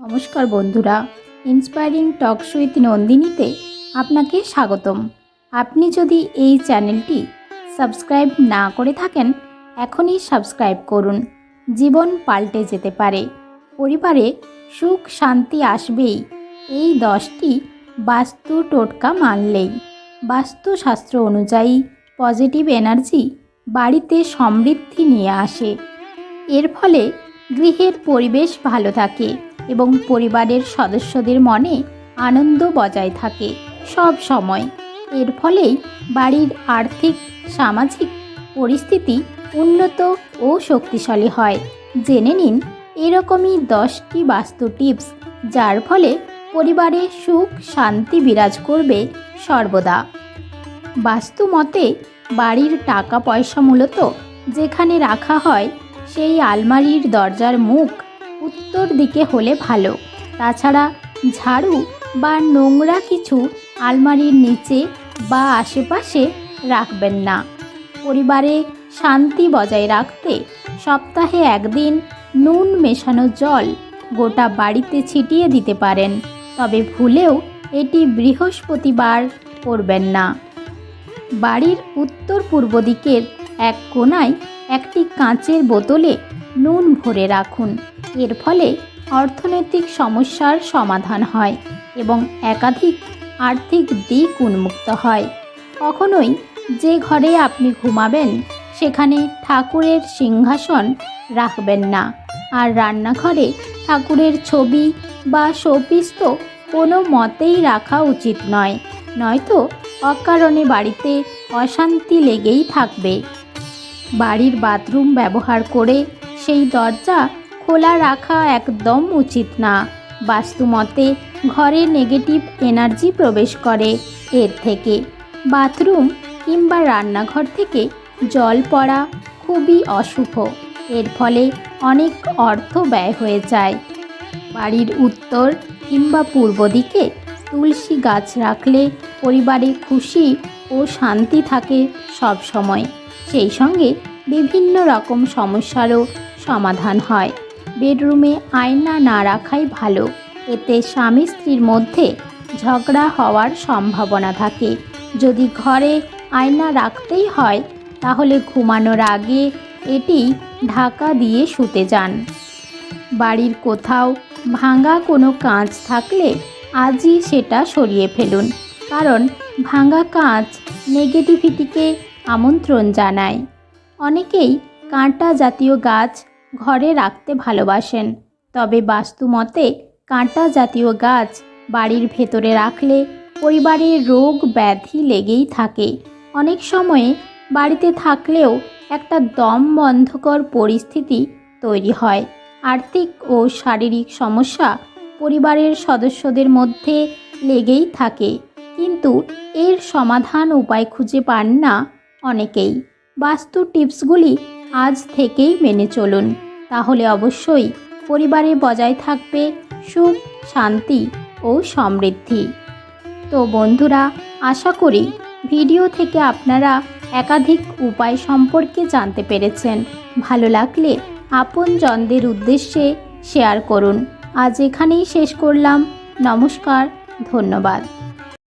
নমস্কার বন্ধুরা, inspiring talks with নন্দিনীতে আপনাকে স্বাগতম। আপনি যদি এই চ্যানেলটি সাবস্ক্রাইব না করে থাকেন, এখনই সাবস্ক্রাইব করুন। জীবন পাল্টে যেতে পারে, পরিবারে সুখ শান্তি আসবেই এই 10টি বাস্তু টোটকা মানলেই। বাস্তুশাস্ত্র অনুযায়ী পজিটিভ এনার্জি বাড়িতে সমৃদ্ধি নিয়ে আসে। এর ফলে গৃহের পরিবেশ ভালো থাকে এবং পরিবারের সদস্যদের মনে আনন্দ বজায় থাকে সব সময়। এর ফলেই বাড়ির আর্থিক সামাজিক পরিস্থিতি উন্নত ও শক্তিশালী হয়। জেনে নিন এরকমই 10টি বাস্তু টিপস, যার ফলে পরিবারে সুখ শান্তি বিরাজ করবে সর্বদা। বাস্তু মতে বাড়ির টাকা পয়সা মূলত যেখানে রাখা হয় সেই আলমারির দরজার মুখ উত্তর দিকে হলে ভালো। তাছাড়া ঝাড়ু বা নোংরা কিছু আলমারির নিচে বা আশেপাশে রাখবেন না। পরিবারে শান্তি বজায় রাখতে সপ্তাহে একদিন নুন মেশানো জল গোটা বাড়িতে ছিটিয়ে দিতে পারেন, তবে ভুলেও এটি বৃহস্পতিবার করবেন না। বাড়ির উত্তর পূর্ব দিকের এক কোণায় একটি কাঁচের বোতলে নুন ভরে রাখুন। এর ফলে অর্থনৈতিক সমস্যার সমাধান হয় এবং একাধিক আর্থিক দিক উন্মুক্ত হয়। কখনোই যে ঘরে আপনি ঘুমাবেন সেখানে ঠাকুরের সিংহাসন রাখবেন না। আর রান্নাঘরে ঠাকুরের ছবি বা শোপিস তো কোনো মতেই রাখা উচিত নয়, নয়তো অকারণে বাড়িতে অশান্তি লেগেই থাকবে। বাড়ির বাথরুম ব্যবহার করে সেই দরজা খোলা রাখা একদম উচিত না। বাস্তুমতে ঘরে নেগেটিভ এনার্জি প্রবেশ করে এর থেকে। বাথরুম কিংবা রান্নাঘর থেকে জল পড়া খুবই অশুভ। এর ফলে অনেক অর্থ ব্যয় হয়ে যায়। বাড়ির উত্তর কিংবা পূর্ব দিকে তুলসী গাছ রাখলে পরিবারে খুশি ও শান্তি থাকে সব সময়। সেই সঙ্গে বিভিন্ন রকম সমস্যারও সমাধান হয়। বেডরুমে আয়না না রাখাই ভালো, এতে স্বামী স্ত্রীর মধ্যে ঝগড়া হওয়ার সম্ভাবনা থাকে। যদি ঘরে আয়না রাখতেই হয় তাহলে ঘুমানোর আগে এটি ঢাকা দিয়ে শুতে যান। বাড়ির কোথাও ভাঙা কোনো কাঁচ থাকলে আজই সেটা সরিয়ে ফেলুন, কারণ ভাঙা কাঁচ নেগেটিভিটিকে আমন্ত্রণ জানায়। অনেকেই কাঁটা জাতীয় গাছ ঘরে রাখতে ভালোবাসেন, তবে বাস্তুমতে কাঁটা জাতীয় গাছ বাড়ির ভেতরে রাখলে পরিবারে রোগ ব্যাধি লেগেই থাকে। অনেক সময়ে বাড়িতে থাকলেও একটা দম বন্ধকর পরিস্থিতি তৈরি হয়। আর্থিক ও শারীরিক সমস্যা পরিবারের সদস্যদের মধ্যে লেগেই থাকে, কিন্তু এর সমাধান উপায় খুঁজে পান না অনেকেই। বাস্তু টিপসগুলি আজ থেকেই মেনে চলুন, তাহলে অবশ্যই পরিবারে বজায় থাকবে সুখ শান্তি ও সমৃদ্ধি। তো বন্ধুরা, আশা করি ভিডিও থেকে আপনারা একাধিক উপায় সম্পর্কে জানতে পেরেছেন। ভালো লাগলে আপনজনদের উদ্দেশ্যে শেয়ার করুন। আজ এখানেই শেষ করলাম। নমস্কার, ধন্যবাদ।